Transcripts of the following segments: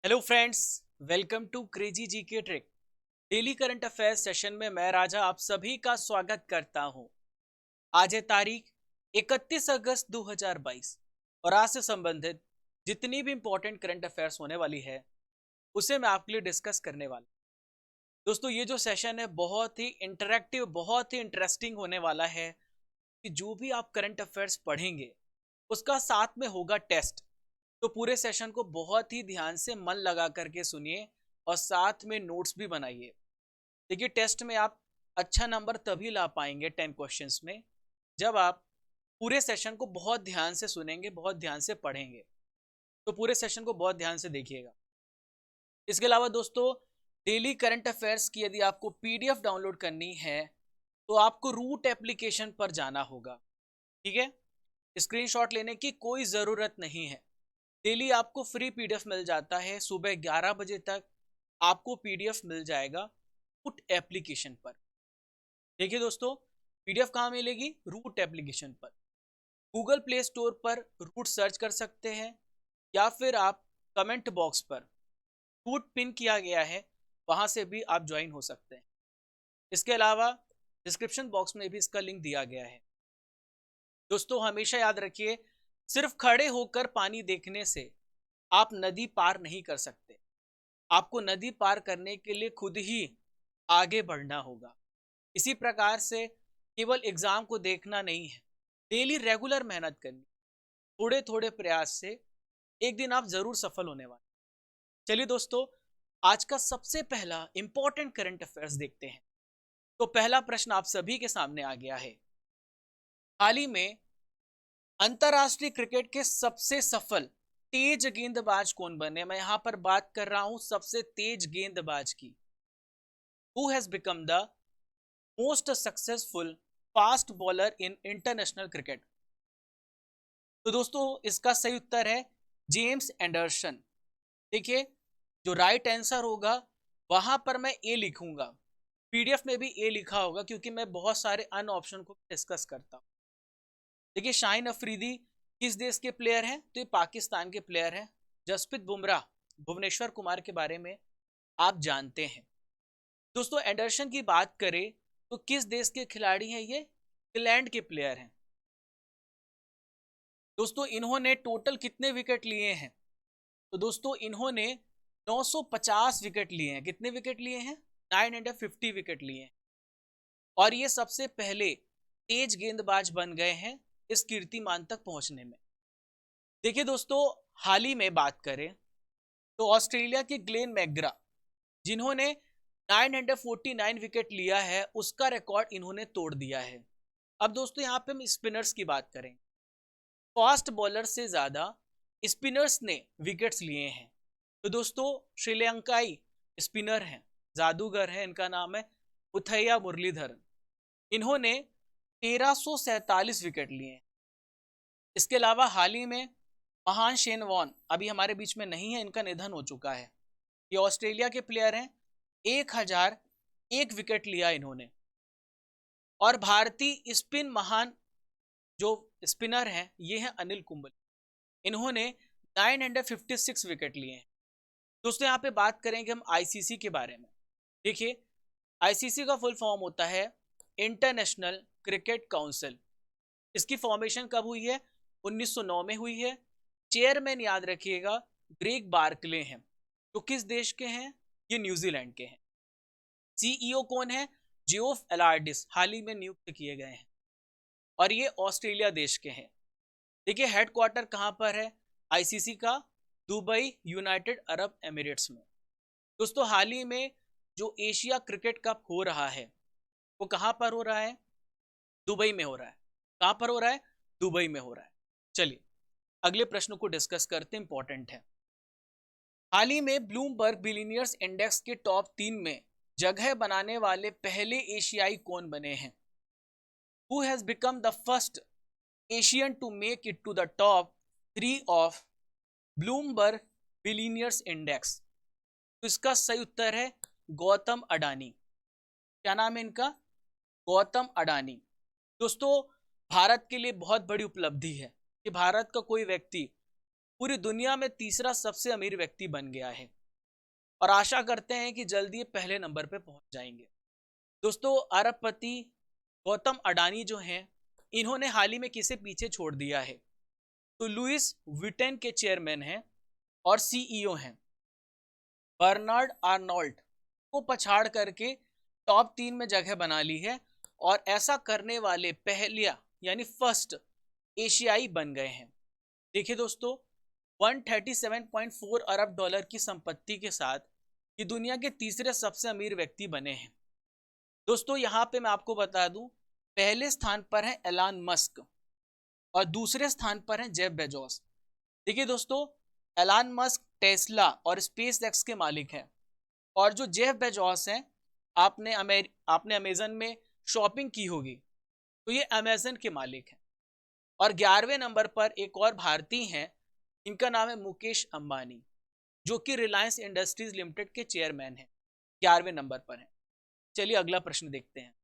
Hello friends, welcome to crazy G K trick. Daily current affairs session में मैं राजा आप सभी का स्वागत करता हूं। आज है तारीख 31 अगस्त 2022 और आज से संबंधित जितनी भी इंपॉर्टेंट करंट अफेयर्स होने वाली है उसे मैं आपके लिए डिस्कस करने वाला हूं। दोस्तों, ये जो सेशन है बहुत ही इंटरेक्टिव, बहुत ही इंटरेस्टिंग होने वाला है कि जो भी आप करंट अफेयर्स पढ़ेंगे उसका साथ में होगा टेस्ट। तो पूरे सेशन को बहुत ही ध्यान से मन लगा करके सुनिए और साथ में नोट्स भी बनाइए। देखिए, टेस्ट में आप अच्छा नंबर तभी ला पाएंगे 10 क्वेश्चंस में जब आप पूरे सेशन को बहुत ध्यान से सुनेंगे, बहुत ध्यान से पढ़ेंगे। तो पूरे सेशन को बहुत ध्यान से देखिएगा। इसके अलावा दोस्तों, डेली करंट अफेयर्स की यदि आपको पीडीएफ डाउनलोड करनी है तो आपको रूट एप्लीकेशन पर जाना होगा। ठीक है, स्क्रीनशॉट लेने की कोई ज़रूरत नहीं है। डेली आपको फ्री पीडीएफ मिल जाता है। सुबह 11 बजे तक आपको पीडीएफ मिल जाएगा रूट एप्लीकेशन पर। देखिए दोस्तों, पीडीएफ कहाँ मिलेगी? रूट एप्लीकेशन पर। गूगल प्ले स्टोर पर रूट सर्च कर सकते हैं या फिर आप कमेंट बॉक्स पर रूट पिन किया गया है, वहां से भी आप ज्वाइन हो सकते हैं। इसके अलावा डिस्क्रिप्शन बॉक्स में भी इसका लिंक दिया गया है। दोस्तों, हमेशा याद रखिए, सिर्फ खड़े होकर पानी देखने से आप नदी पार नहीं कर सकते। आपको नदी पार करने के लिए खुद ही आगे बढ़ना होगा। इसी प्रकार से केवल एग्जाम को देखना नहीं है, डेली रेगुलर मेहनत करनी। थोड़े थोड़े प्रयास से एक दिन आप जरूर सफल होने वाले। चलिए दोस्तों, आज का सबसे पहला इंपॉर्टेंट करंट अफेयर्स देखते हैं। तो पहला प्रश्न आप सभी के सामने आ गया है। हाल ही में अंतरराष्ट्रीय क्रिकेट के सबसे सफल तेज गेंदबाज कौन बने? मैं यहां पर बात कर रहा हूं सबसे तेज गेंदबाज की। Who has become the most successful fast bowler in international cricket? तो दोस्तों, इसका सही उत्तर है जेम्स एंडरसन। देखिए, जो राइट आंसर होगा वहां पर मैं ए लिखूंगा। पीडीएफ में भी ए लिखा होगा क्योंकि मैं बहुत सारे अन ऑप्शन को डिस्कस करता हूं। देखिए, शाहिन अफरीदी किस देश के प्लेयर हैं? तो ये पाकिस्तान के प्लेयर हैं। जसप्रीत बुमराह, भुवनेश्वर कुमार के बारे में आप जानते हैं। दोस्तों, एंडरसन की बात करें तो किस देश के खिलाड़ी हैं? ये इंग्लैंड के प्लेयर हैं। दोस्तों, इन्होंने टोटल कितने विकेट लिए हैं? तो दोस्तों, इन्होंने 950 विकेट लिए हैं। कितने विकेट लिए हैं? 950 विकेट लिए हैं। और ये सबसे पहले तेज गेंदबाज बन गए हैं इस कीर्तिमान तक पहुंचने में। देखिए दोस्तों, हाल ही में बात करें तो ऑस्ट्रेलिया के ग्लेन मैकग्रा, जिन्होंने 949 विकेट लिया है, उसका रिकॉर्ड इन्होंने तोड़ दिया है। अब दोस्तों, यहाँ पे हम स्पिनर्स की बात करें। फास्ट बॉलर से ज्यादा स्पिनर्स ने विकेट्स लिए हैं। तो दोस्तों, श्रीलंकाई स्पिनर हैं, जादूगर है, इनका नाम है मुथैया मुरलीधरन। इन्होंने 1347 विकेट लिए हैं। इसके अलावा हाल ही में महान शेन वॉन अभी हमारे बीच में नहीं है, इनका निधन हो चुका है। ये ऑस्ट्रेलिया के प्लेयर हैं। 1001 विकेट लिया इन्होंने। और भारतीय स्पिन महान जो स्पिनर हैं ये हैं अनिल कुंबले। इन्होंने 956 विकेट लिए हैं। दोस्तों, यहाँ पे बात करेंगे हम आईसीसी के बारे में। देखिए, आईसीसी का फुल फॉर्म होता है इंटरनेशनल क्रिकेट काउंसिल। इसकी फॉर्मेशन कब हुई है? 1909 में हुई है। चेयरमैन याद रखिएगा ग्रेग बार्कले हैं। तो किस देश के हैं? ये न्यूजीलैंड के हैं। सीईओ कौन है? जियोफ एलार्डिस, हाल ही में नियुक्त किए गए हैं और ये ऑस्ट्रेलिया देश के हैं। देखिए, हेडक्वार्टर कहां पर है आईसीसी का? दुबई, यूनाइटेड अरब एमिरेट्स में। दोस्तों, हाल ही में जो एशिया क्रिकेट कप हो रहा है वो कहां पर हो रहा है? दुबई में हो रहा है। कहां पर हो रहा है? दुबई में हो रहा है। चलिए, अगले प्रश्न को डिस्कस करते हैं, इंपॉर्टेंट है। हाल ही में ब्लूमबर्ग बिलियनियर्स इंडेक्स के टॉप 3 में जगह बनाने वाले पहले एशियाई कौन बने हैं? Who has become the first Asian to make it to the top 3 of Bloomberg Billionaires Index? तो इसका सही उत्तर है गौतम अडानी। क्या नाम है इनका? गौतम अडानी। दोस्तों, भारत के लिए बहुत बड़ी उपलब्धि है कि भारत का कोई व्यक्ति पूरी दुनिया में तीसरा सबसे अमीर व्यक्ति बन गया है और आशा करते हैं कि जल्दी ये पहले नंबर पे पहुंच जाएंगे। दोस्तों, अरबपति गौतम अडानी जो हैं, इन्होंने हाल ही में किसे पीछे छोड़ दिया है? तो लुइस विटेन के चेयरमैन हैं और सीईओ हैं बर्नार्ड आर्नोल्ट को पछाड़ करके टॉप 3 में जगह बना ली है और ऐसा करने वाले पहला यानी फर्स्ट एशियाई बन गए हैं। देखिए दोस्तों, 137.4 अरब डॉलर की संपत्ति के साथ ये दुनिया के तीसरे सबसे अमीर व्यक्ति बने हैं। दोस्तों, यहाँ पे मैं आपको बता दूं, पहले स्थान पर है एलन मस्क और दूसरे स्थान पर है जेफ बेजोस। देखिए दोस्तों, एलन मस्क टेस्ला और स्पेस एक्स के मालिक हैं और जो जेफ बेजोस हैं, आपने अमेजन में शॉपिंग की होगी, तो ये अमेजन के मालिक हैं। और 11वें नंबर पर एक और भारतीय हैं, इनका नाम है मुकेश अंबानी, जो कि रिलायंस इंडस्ट्रीज लिमिटेड के चेयरमैन हैं, 11वें नंबर पर हैं। चलिए अगला प्रश्न देखते हैं।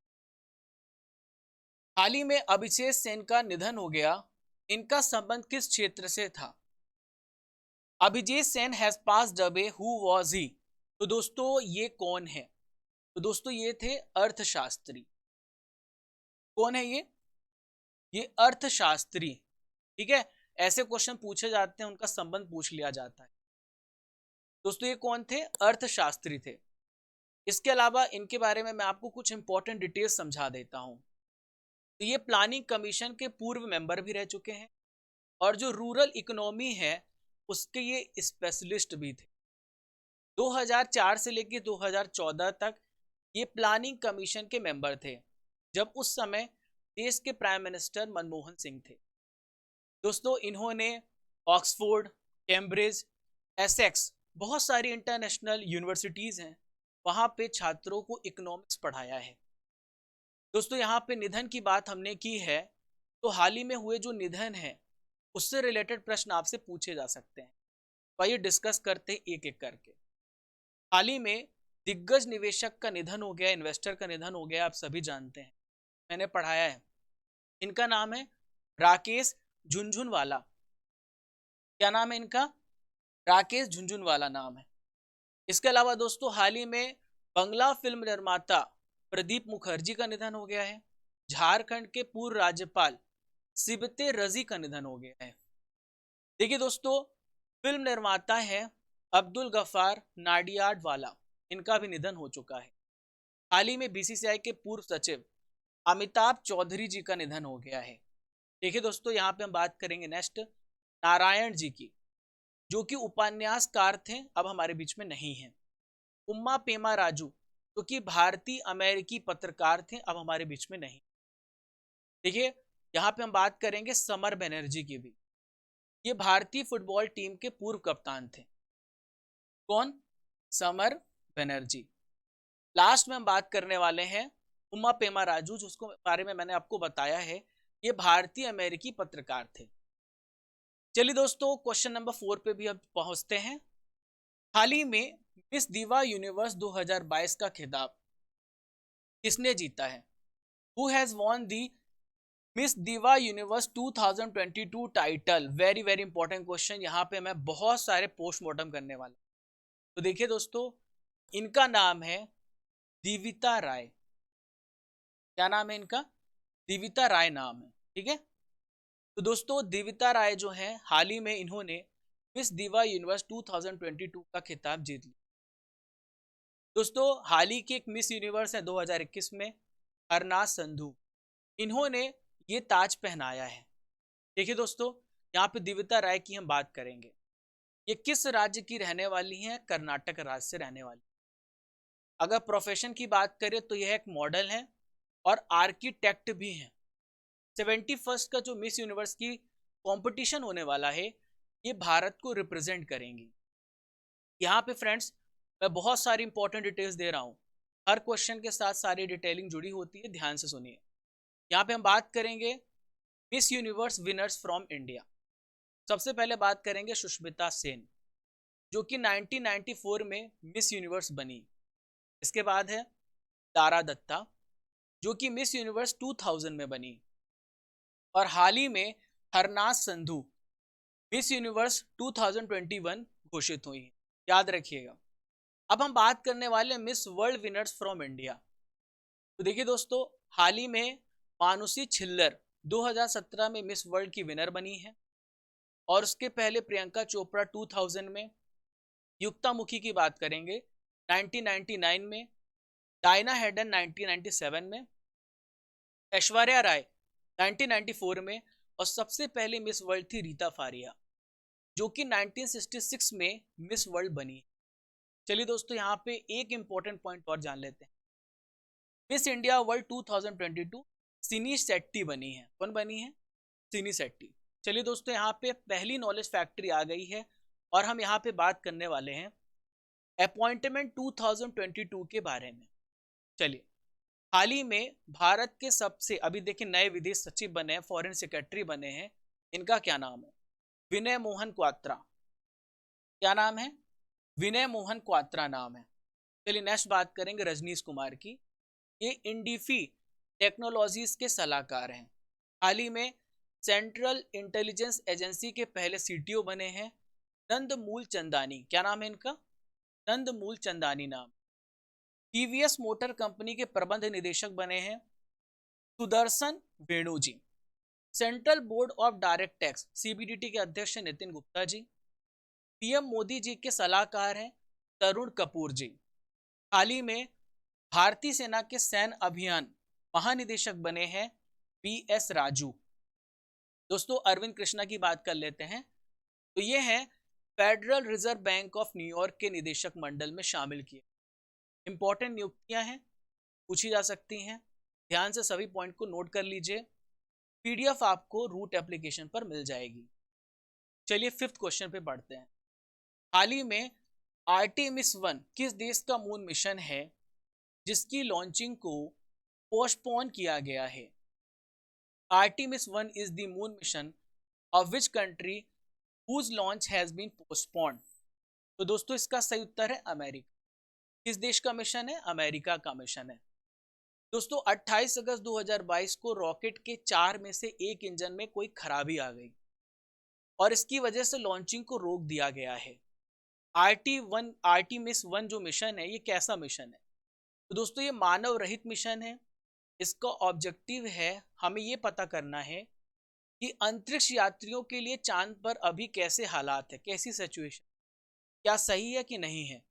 हाल ही में अभिषेक सेन का निधन हो गया, इनका संबंध किस क्षेत्र से था? Abhijit Sen has passed away, who was he? तो दोस्तों ये कौन है? तो दोस्तों ये थे अर्थशास्त्री। कौन है ये अर्थशास्त्री। ठीक है, ऐसे क्वेश्चन पूछे जाते हैं, उनका संबंध पूछ लिया जाता है। दोस्तों ये कौन थे? अर्थशास्त्री थे। इसके अलावा इनके बारे में मैं आपको कुछ इंपॉर्टेंट डिटेल्स समझा देता हूं। तो ये प्लानिंग कमीशन के पूर्व मेंबर भी रह चुके हैं और जो रूरल इकोनॉमी है उसके ये स्पेशलिस्ट भी थे। 2004 से लेकर 2014 तक ये प्लानिंग कमीशन के मेंबर थे, जब उस समय देश के प्राइम मिनिस्टर मनमोहन सिंह थे। दोस्तों इन्होंने ऑक्सफोर्ड, कैम्ब्रिज, एसेक्स, बहुत सारी इंटरनेशनल यूनिवर्सिटीज़ हैं, वहाँ पे छात्रों को इकोनॉमिक्स पढ़ाया है। दोस्तों यहाँ पे निधन की बात हमने की है, तो हाल ही में हुए जो निधन है उससे रिलेटेड प्रश्न आपसे पूछे जा सकते हैं। तो आइए डिस्कस करते हैं एक एक करके। हाल ही में दिग्गज निवेशक का निधन हो गया, इन्वेस्टर का निधन हो गया, आप सभी जानते हैं, मैंने पढ़ाया है। इनका नाम है राकेश झुनझुनवाला। क्या नाम है इनका? राकेश झुनझुनवाला नाम है। इसके अलावा दोस्तों हाल ही में बंगला फिल्म निर्माता प्रदीप मुखर्जी का निधन हो गया है। झारखंड के पूर्व राज्यपाल सिबते रजी का निधन हो गया है। देखिए दोस्तों, फिल्म निर्माता है अब्दुल गफार नाडियाडवाला, इनका भी निधन हो चुका है। हाल ही में बीसीसीआई के पूर्व सचिव अमिताभ चौधरी जी का निधन हो गया है। देखिए दोस्तों, यहाँ पे हम बात करेंगे नेक्स्ट नारायण जी की, जो कि उपन्यासकार थे, अब हमारे बीच में नहीं है। उम्मा पेमा राजू, जो कि भारतीय अमेरिकी पत्रकार थे, अब हमारे बीच में नहीं। देखिए यहाँ पे हम बात करेंगे समर बनर्जी की भी, ये भारतीय फुटबॉल टीम के पूर्व कप्तान थे। कौन? समर बनर्जी। लास्ट में हम बात करने वाले हैं उम्मा पेमा राजू, जिसको बारे में मैंने आपको बताया है, ये भारतीय अमेरिकी पत्रकार थे। चलिए दोस्तों, क्वेश्चन नंबर 4 पे भी अब पहुंचते हैं। हाल ही में मिस दिवा यूनिवर्स 2022 का खिताब किसने जीता है? Who has won the Miss Diva Universe 2022 title? Very very important question, यहाँ पे मैं बहुत सारे पोस्टमार्टम करने वाला। तो देखिए दोस्तों, इनका नाम है दिविता राय। क्या नाम है इनका? दिविता राय नाम है। ठीक है, तो दोस्तों दिविता राय जो हैं, हाल ही में इन्होंने मिस दिवा यूनिवर्स 2022 का खिताब जीत लिया। दोस्तों हाल ही की एक मिस यूनिवर्स है 2021 में, हरनाज संधू, इन्होंने ये ताज पहनाया है। देखिए दोस्तों, यहाँ पे दिविता राय की हम बात करेंगे। ये किस राज्य की रहने वाली हैं? कर्नाटक राज्य से रहने वाली। अगर प्रोफेशन की बात करें तो यह एक मॉडल है और आर्किटेक्ट भी हैं। 71 का जो मिस यूनिवर्स की कंपटीशन होने वाला है, ये भारत को रिप्रेजेंट करेंगी। यहाँ पे फ्रेंड्स मैं बहुत सारी इंपॉर्टेंट डिटेल्स दे रहा हूँ, हर क्वेश्चन के साथ सारी डिटेलिंग जुड़ी होती है, ध्यान से सुनिए। यहाँ पे हम बात करेंगे miss universe winners from India. सबसे पहले बात करेंगे सुष्मिता सेन, जो कि 1994 में मिस यूनिवर्स बनी। इसके बाद है तारा दत्ता, जो कि मिस यूनिवर्स 2000 में बनी। और हाल ही में हरनाज संधू, मिस यूनिवर्स 2021 घोषित हुई है, याद रखिएगा। अब हम बात करने वाले हैं miss world winners from India. तो देखिए दोस्तों, हाल ही में मानुषी छिल्लर 2017 में मिस वर्ल्ड की विनर बनी है, और उसके पहले प्रियंका चोपड़ा 2000 में, युक्ता मुखी की बात करेंगे 1999 में, डायना हेडन 1997 में, ऐश्वर्या राय 1994 में, और सबसे पहले मिस वर्ल्ड थी रीता फारिया, जो कि 1966 में मिस वर्ल्ड बनी। चलिए दोस्तों, यहाँ पे एक इंपॉर्टेंट पॉइंट और जान लेते हैं। मिस इंडिया वर्ल्ड 2022 सिनी शेट्टी बनी है। कौन बनी है? सिनी शेट्टी। चलिए दोस्तों, यहाँ पे पहली नॉलेज फैक्ट्री आ गई है, और हम यहाँ पे बात करने वाले हैं अपॉइंटमेंट 2022 के बारे में। चलिए, हाल ही में भारत के सबसे, अभी देखिए, नए विदेश सचिव बने हैं, फॉरेन सेक्रेटरी बने हैं। इनका क्या नाम है? विनय मोहन क्वात्रा। क्या नाम है? विनय मोहन क्वात्रा नाम है। चलिए नेक्स्ट बात करेंगे रजनीश कुमार की। ये इंडीफी टेक्नोलॉजीज के सलाहकार हैं। हाल ही में सेंट्रल इंटेलिजेंस एजेंसी के पहले सीटीओ बने हैं नंदमूल चंदानी। क्या नाम है इनका? नंदमूल चंदानी नाम। टीवीएस मोटर कंपनी के प्रबंध निदेशक बने हैं Sudarshan Venu ji. Central Board of Direct Tax CBDT के अध्यक्ष नितिन गुप्ता जी। पीएम मोदी जी के सलाहकार हैं तरुण कपूर जी। हाल ही में भारतीय सेना के सैन्य अभियान महानिदेशक बने हैं बीएस राजू। दोस्तों, अरविंद कृष्णा की बात कर लेते हैं। तो ये हैं federal reserve bank of New York के निदेशक मंडल में शामिल किए। इंपॉर्टेंट नियुक्तियां हैं, पूछी जा सकती हैं। ध्यान से सभी पॉइंट को नोट कर लीजिए। पीडीएफ आपको रूट एप्लीकेशन पर मिल जाएगी। चलिए फिफ्थ क्वेश्चन पे बढ़ते हैं। हाल ही में आर्टेमिस-1 किस देश का मून मिशन है जिसकी लॉन्चिंग को पोस्टपोन किया गया है? Artemis-1 is the moon mission of which country whose launch has been postponed? तो दोस्तों, इसका सही उत्तर है अमेरिका। किस देश का मिशन है? अमेरिका का मिशन है। दोस्तों, 28 अगस्त 2022 को रॉकेट के 4 में से एक इंजन में कोई खराबी आ गई, और इसकी वजह से लॉन्चिंग को रोक दिया गया है। आर्टेमिस-1 जो मिशन है, ये कैसा मिशन है? तो दोस्तों, ये मानव रहित मिशन है। इसका ऑब्जेक्टिव है, हमें ये पता करना है कि अंतरिक्ष यात्रियों के लिए चांद पर अभी कैसे हालात है, कैसी सिचुएशन, क्या सही है कि नहीं है।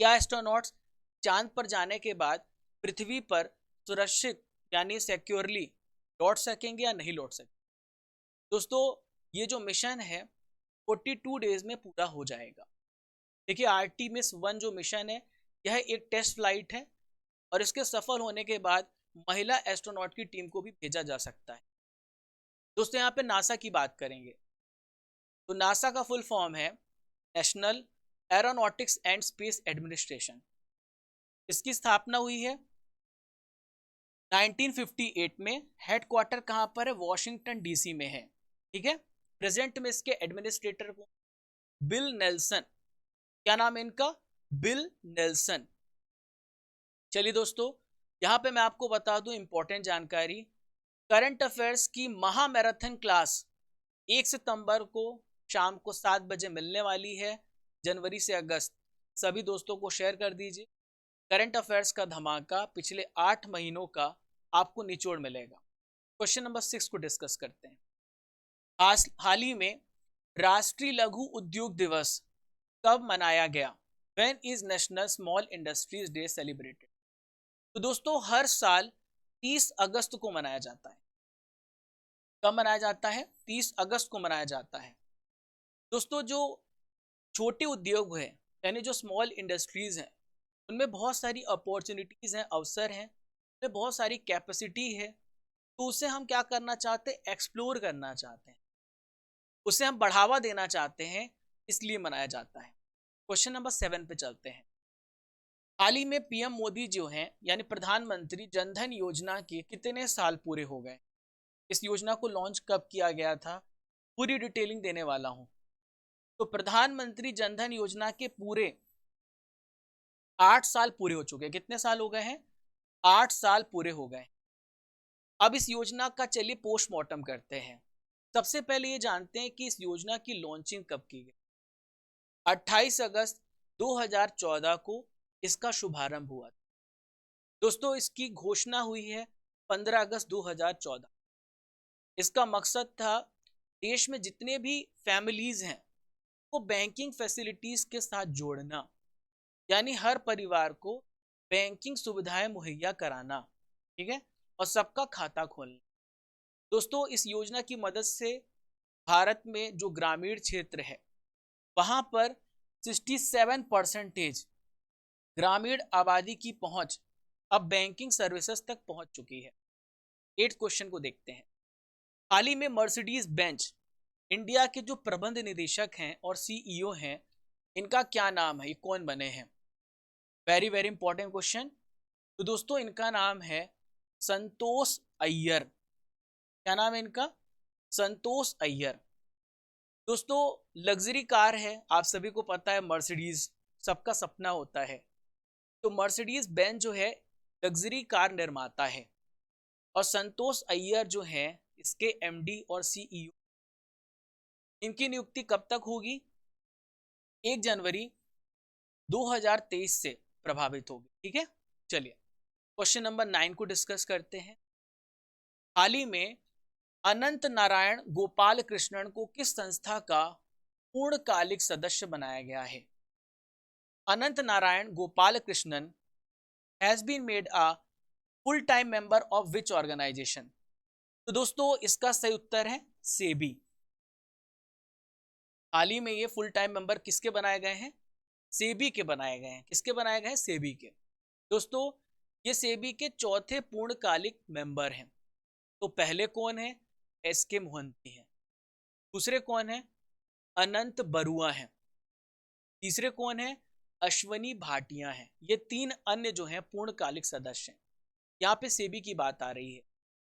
क्या एस्ट्रोनॉट्स चांद पर जाने के बाद पृथ्वी पर सुरक्षित यानी सिक्योरली लौट सकेंगे या नहीं लौट सकेंगे। दोस्तों, ये जो मिशन है 42 डेज में पूरा हो जाएगा। देखिए, आर्टेमिस-1 जो मिशन है, यह एक टेस्ट फ्लाइट है, और इसके सफल होने के बाद महिला एस्ट्रोनॉट की टीम को भी भेजा जा सकता है। दोस्तों, यहाँ पे नासा की बात करेंगे। तो नासा का फुल फॉर्म है national aeronautics and space administration. इसकी स्थापना हुई है 1958 में। हेडक्वार्टर कहाँ पर है? वॉशिंगटन डीसी में है। ठीक है। प्रेजेंट में इसके एडमिनिस्ट्रेटर को बिल नेल्सन। क्या नाम है इनका? Bill Nelson. चलिए दोस्तों, यहाँ पे मैं आपको बता दूं इंपॉर्टेंट जानकारी। करंट अफेयर्स की महामैराथन क्लास 1 सितंबर को शाम को 7 बजे मिलने वाली है, जनवरी से अगस्त। सभी दोस्तों को शेयर कर दीजिए। करंट अफेयर्स का धमाका पिछले 8 महीनों का आपको निचोड़ मिलेगा। क्वेश्चन नंबर 6 को डिस्कस करते हैं। हाल ही में राष्ट्रीय लघु उद्योग दिवस कब मनाया गया? When is national small industries day celebrated? तो दोस्तों, हर साल 30 अगस्त को मनाया जाता है। कब मनाया जाता है? 30 अगस्त को मनाया जाता है। दोस्तों, जो छोटे उद्योग हैं यानी जो स्मॉल इंडस्ट्रीज हैं, उनमें बहुत सारी अपॉर्चुनिटीज हैं, अवसर हैं, उनमें बहुत सारी कैपेसिटी है। तो उसे हम क्या करना चाहते हैं? एक्सप्लोर करना चाहते हैं, उसे हम बढ़ावा देना चाहते हैं, इसलिए मनाया जाता है। क्वेश्चन नंबर 7 पे चलते हैं। हाल ही में पीएम मोदी जो हैं यानी प्रधानमंत्री जनधन योजना के कितने साल पूरे हो गए? इस योजना को लॉन्च कब किया गया था? पूरी डिटेलिंग देने वाला हूं। तो प्रधानमंत्री जनधन योजना के पूरे 8 साल पूरे हो चुके हैं। कितने साल हो गए हैं? 8 साल पूरे हो गए। अब इस योजना का चलिए पोस्टमार्टम करते हैं। सबसे पहले ये जानते हैं कि इस योजना की लॉन्चिंग कब की गई। 28 अगस्त 2014 को इसका शुभारंभ हुआ था। दोस्तों इसकी घोषणा हुई है 15 अगस्त 2014। इसका मकसद था देश में जितने भी फैमिलीज हैं को बैंकिंग फैसिलिटीज के साथ जोड़ना, यानी हर परिवार को बैंकिंग सुविधाएं मुहैया कराना, ठीक है, और सबका खाता खोलना। दोस्तों इस योजना की मदद से भारत में जो ग्रामीण क्षेत्र है वहां पर 67% ग्रामीण आबादी की पहुंच अब बैंकिंग सर्विसेज तक पहुंच चुकी है। 8 क्वेश्चन को देखते हैं। हाल ही में मर्सिडीज बेंच इंडिया के जो प्रबंध निदेशक हैं और सीईओ हैं, इनका क्या नाम है, ये कौन बने हैं? Very very important question. तो दोस्तों इनका नाम है संतोष अय्यर। क्या नाम है इनका? संतोष अय्यर। दोस्तों लग्जरी कार है, आप सभी को पता है मर्सिडीज सबका सपना होता है। तो मर्सिडीज बेंज जो है लग्जरी कार निर्माता है और संतोष अय्यर जो है इसके एमडी और सीईओ। इनकी नियुक्ति कब तक होगी? 1 जनवरी 2023 से प्रभावित होगी। ठीक है, चलिए क्वेश्चन नंबर 9 को डिस्कस करते हैं। हाल ही में अनंत नारायण गोपाल कृष्णन को किस संस्था का पूर्णकालिक सदस्य बनाया गया है? Anant Narayan Gopal Krishnan has been made a full time member of which organisation? तो दोस्तों इसका सही उत्तर है सेबी। हाल ही में ये फुल टाइम मेंबर किसके बनाए गए हैं? सेबी के बनाए गए हैं। किसके बनाए गए हैं? सेबी के। दोस्तों ये सेबी के चौथे पूर्णकालिक मेंबर हैं। तो पहले कौन है? एस के मोहंती हैं। दूसरे कौन है? अनंत बरुआ हैं। तीसरे कौन है? अश्वनी भाटिया हैं। ये 3 अन्य जो हैं पूर्णकालिक सदस्य हैं। यहाँ पे सेबी की बात आ रही है।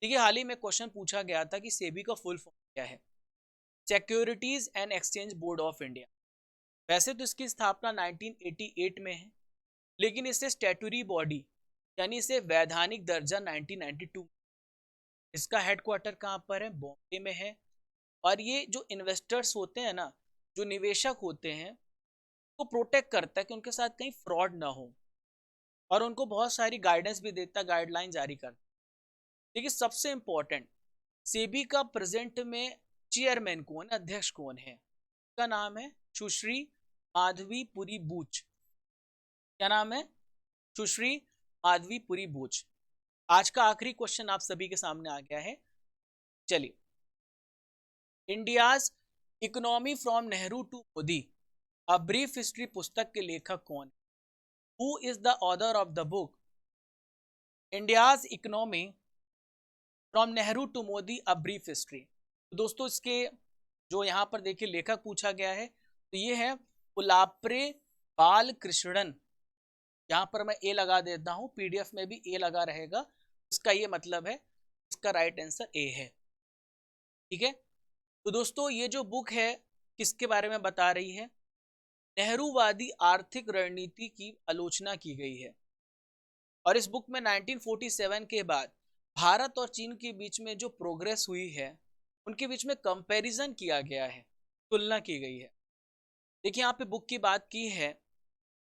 ठीक है, हाल ही में क्वेश्चन पूछा गया था कि सेबी का फुल फॉर्म क्या है? Securities and exchange board of India. वैसे तो इसकी स्थापना 1988 में है, लेकिन इसे स्टैट्यूटरी बॉडी यानी इसे वैधानिक दर्जा 1992। इसका हेडक्वार्टर कहाँ पर है? बॉम्बे में है। और ये जो इन्वेस्टर्स होते हैं ना, जो निवेशक होते हैं, को प्रोटेक्ट करता है कि उनके साथ कहीं फ्रॉड ना हो, और उनको बहुत सारी गाइडेंस भी देता है, गाइडलाइन जारी करता है। देखिए सबसे इंपॉर्टेंट, सेबी का प्रेजेंट में चेयरमैन कौन है, अध्यक्ष कौन है? का नाम है सुश्री माधवी पुरी बूच। क्या नाम है? सुश्री माधवी पुरी बूच। आज का आखिरी क्वेश्चन आप सभी के सामने आ गया है। चलिए, India's economy from Nehru to Modi a brief history पुस्तक के लेखक कौन है? Who is the author of the book India's economy from Nehru to Modi a brief history? तो दोस्तों इसके जो यहाँ पर देखिए लेखक पूछा गया है, तो ये है पुलाप्रे बालकृष्णन। यहाँ पर मैं ए लगा देता हूँ, पीडीएफ में भी ए लगा रहेगा। इसका ये मतलब है, इसका राइट आंसर ए है। ठीक है, तो दोस्तों ये जो बुक है किसके बारे में बता रही है? नेहरूवादी आर्थिक रणनीति की आलोचना की गई है। और इस बुक में 1947 के बाद भारत और चीन के बीच में जो प्रोग्रेस हुई है, उनके बीच में कंपैरिजन किया गया है, तुलना की गई है। देखिए यहाँ पे बुक की बात की है,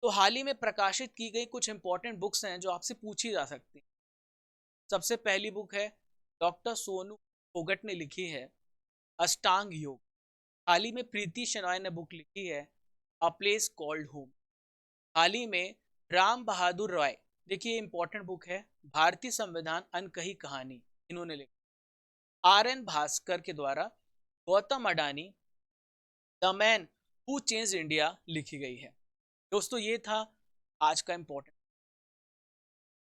तो हाल ही में प्रकाशित की गई कुछ इंपॉर्टेंट बुक्स हैं जो आपसे पूछी जा सकती हैं। सबसे पहली बुक है डॉक्टर सोनू फोगट ने लिखी है अष्टांग योग। हाल ही में प्रीति शेनॉय ने बुक लिखी है अ प्लेस कॉल्ड होम। हाल ही में राम बहादुर रॉय, देखिए इंपॉर्टेंट बुक है, भारतीय संविधान अनकही कहानी, इन्होंने लिखा। आर एन भास्कर के द्वारा Gautam Adani the man who change India लिखी गई है। दोस्तों ये था आज का इंपॉर्टेंट।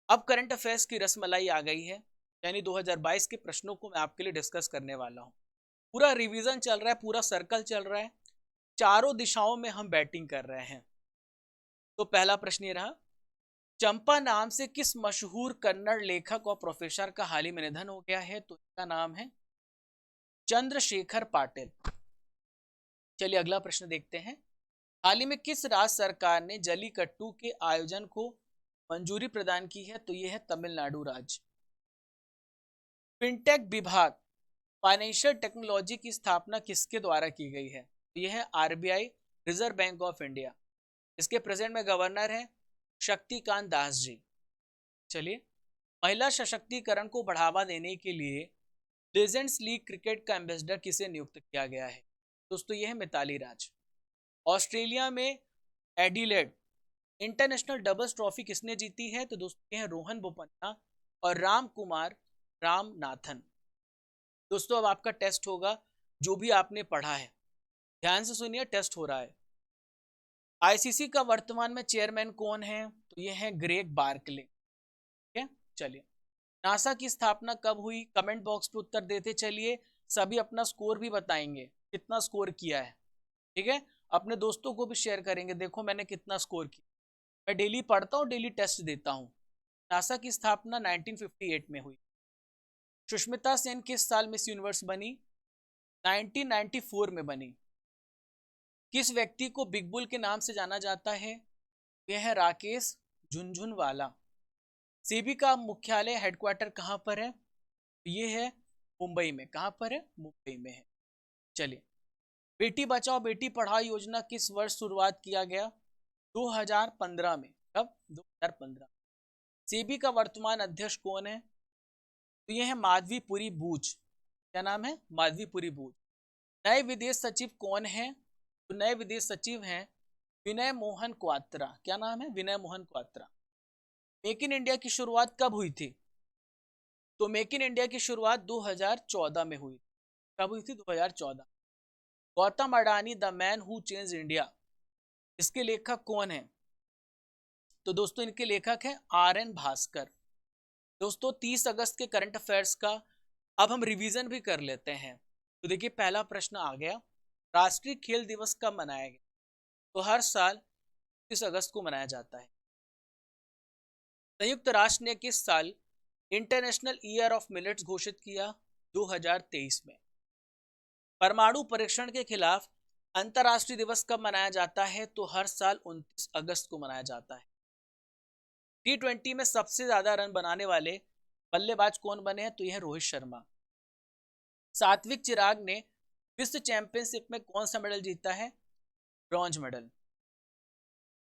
अब करंट अफेयर्स की रसमलाई आ गई है, यानी 2022 के प्रश्नों को मैं आपके लिए डिस्कस करने वाला हूँ। पूरा रिवीजन चल रहा है, पूरा सर्कल चल रहा है, चारों दिशाओं में हम बैटिंग कर रहे हैं। तो पहला प्रश्न ये रहा, चंपा नाम से किस मशहूर कन्नड़ लेखक और प्रोफेसर का हाल ही में निधन हो गया है? तो इसका नाम है चंद्रशेखर पाटिल। चलिए अगला प्रश्न देखते हैं। हाल ही में किस राज्य सरकार ने जलीकट्टू के आयोजन को मंजूरी प्रदान की है? तो यह है तमिलनाडु राज्य। फिनटेक विभाग फाइनेंशियल टेक्नोलॉजी की स्थापना किसके द्वारा की गई है? तो यह है RBI, reserve bank of India. इसके प्रेजेंट में गवर्नर हैं शक्तिकांत दास जी। चलिए, महिला सशक्तिकरण को बढ़ावा देने के लिए लेजेंड्स लीग क्रिकेट का एम्बेसडर किसे नियुक्त किया गया है? दोस्तों ये है मिताली राज। ऑस्ट्रेलिया में एडिलेड इंटरनेशनल डबल्स ट्रॉफी किसने जीती है? तो दोस्तों ये है रोहन बोपन्ना और राम कुमार रामनाथन। दोस्तों अब आपका टेस्ट होगा, जो भी आपने पढ़ा है ध्यान से सुनिए, टेस्ट हो रहा है। आईसीसी का वर्तमान में चेयरमैन कौन है? तो ये है ग्रेग बार्कले। ठीक है, चलिए। नासा की स्थापना कब हुई? कमेंट बॉक्स पे उत्तर देते चलिए, सभी अपना स्कोर भी बताएंगे कितना स्कोर किया है। ठीक है, अपने दोस्तों को भी शेयर करेंगे, देखो मैंने कितना स्कोर किया। मैं डेली पढ़ता हूँ, डेली टेस्ट देता हूँ। नासा की स्थापना 1958 में हुई। सुष्मिता सेन किस साल मिस यूनिवर्स बनी? 1994 में बनी। किस व्यक्ति को बिग बुल के नाम से जाना जाता है? यह है राकेश झुनझुनवाला। सेबी का मुख्यालय हेडक्वार्टर कहाँ पर है? ये है मुंबई में। कहाँ पर है? मुंबई में है। चलिए, बेटी बचाओ बेटी पढ़ाओ योजना किस वर्ष शुरुआत किया गया? 2015 में। कब? 2015। सेबी का वर्तमान अध्यक्ष कौन है? तो ये है माधवीपुरी बूच। क्या नाम है? माधवीपुरी बूच। नए विदेश सचिव कौन है? तो नए विदेश सचिव हैं विनय मोहन क्वात्रा। क्या नाम है? Vinay Mohan Kwatra. Make in India की शुरुआत कब हुई थी? तो मेक इन इंडिया की शुरुआत 2014 में हुई। कब हुई थी? 2014। Gautam Adani the man who change India, इसके लेखक कौन है? तो दोस्तों इनके लेखक हैं RN भास्कर। दोस्तों 30 अगस्त के करंट अफेयर्स का अब हम रिवीजन भी कर लेते हैं। तो देखिए पहला प्रश्न आ गया, राष्ट्रीय खेल दिवस कब मनाया गया? तो हर साल 30 अगस्त को मनाया जाता है। संयुक्त राष्ट्र ने किस साल इंटरनेशनल ईयर ऑफ मिलेट्स घोषित किया? 2023 में। परमाणु परीक्षण के खिलाफ अंतर्राष्ट्रीय दिवस कब मनाया जाता है? तो हर साल 29 अगस्त को मनाया जाता है। T20 में सबसे ज्यादा रन बनाने वाले बल्लेबाज कौन बने हैं? तो यह रोहित शर्मा। सात्विक चिराग ने विश्व चैंपियनशिप में कौन सा मेडल जीता है? Bronze medal.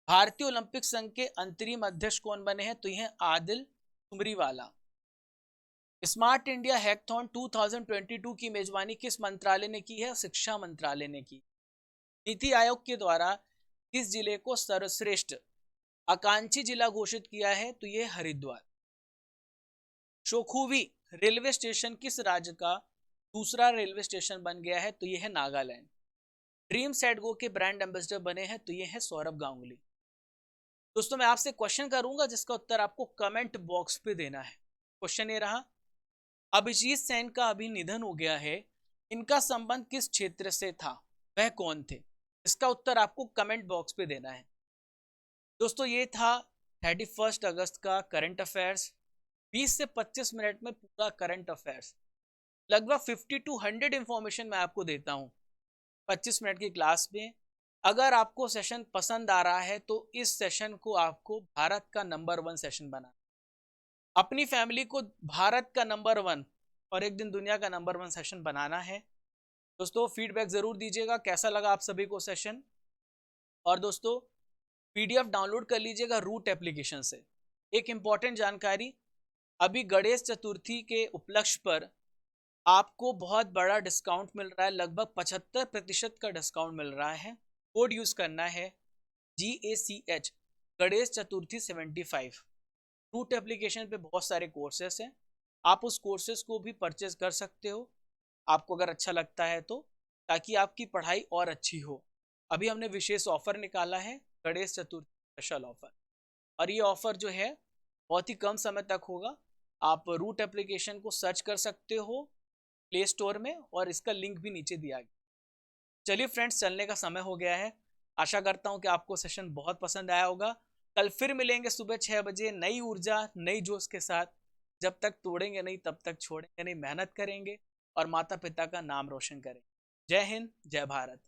भारतीय ओलंपिक संघ के अंतरिम अध्यक्ष कौन बने हैं? तो यह Adille Sumariwala. Smart India hackathon 2022 की मेजबानी किस मंत्रालय ने की है? शिक्षा मंत्रालय ने की। नीति आयोग के द्वारा किस जिले को सर्वश्रेष्ठ आकांक्षी जिला घोषित किया है? तो यह हरिद्वार। शोखुवी रेलवे स्टेशन किस राज्य का दूसरा रेलवे स्टेशन बन गया है? तो यह है नागालैंड। ड्रीम सेट गो के ब्रांड एम्बेसडर बने हैं? तो यह है सौरभ गांगुली। दोस्तों मैं आपसे क्वेश्चन करूंगा जिसका उत्तर आपको कमेंट बॉक्स पे देना है। क्वेश्चन ये रहा, अभिजीत सेन का अभी निधन हो गया है, इनका संबंध किस क्षेत्र से था? वह कौन थे? इसका उत्तर आपको कमेंट बॉक्स पे देना है। दोस्तों ये था 31 अगस्त का करंट अफेयर्स। 20 से 25 मिनट में पूरा करंट अफेयर्स, लगभग 50 to 100 इंफॉर्मेशन मैं आपको देता हूँ 25 मिनट की क्लास में। अगर आपको सेशन पसंद आ रहा है तो इस सेशन को आपको भारत का नंबर 1 सेशन बना, अपनी फैमिली को भारत का नंबर 1 और एक दिन दुनिया का नंबर 1 सेशन बनाना है। दोस्तों फीडबैक जरूर दीजिएगा कैसा लगा आप सभी को सेशन। और दोस्तों PDF डाउनलोड कर लीजिएगा रूट एप्लीकेशन से। एक इंपॉर्टेंट जानकारी, अभी गणेश चतुर्थी के उपलक्ष्य पर आपको बहुत बड़ा डिस्काउंट मिल रहा है, लगभग 75% का डिस्काउंट मिल रहा है। कोड यूज करना है GACH Ganesh Chaturthi 75। Root application पे बहुत सारे कोर्सेस हैं, आप उस कोर्सेस को भी परचेज कर सकते हो आपको अगर अच्छा लगता है तो, ताकि आपकी पढ़ाई और अच्छी हो। अभी हमने विशेष ऑफर निकाला है, गणेश चतुर्थी स्पेशल ऑफर, और ये ऑफर जो है बहुत ही कम समय तक होगा। आप रूट एप्लीकेशन को सर्च कर सकते हो प्ले स्टोर में और इसका लिंक भी नीचे दिया गया। चलिए फ्रेंड्स, चलने का समय हो गया है। आशा करता हूँ कि आपको सेशन बहुत पसंद आया होगा। कल फिर मिलेंगे सुबह 6 बजे नई ऊर्जा नई जोश के साथ। जब तक तोड़ेंगे नहीं तब तक छोड़ेंगे नहीं, मेहनत करेंगे और माता पिता का नाम रोशन करेंगे। जय हिंद, जय भारत।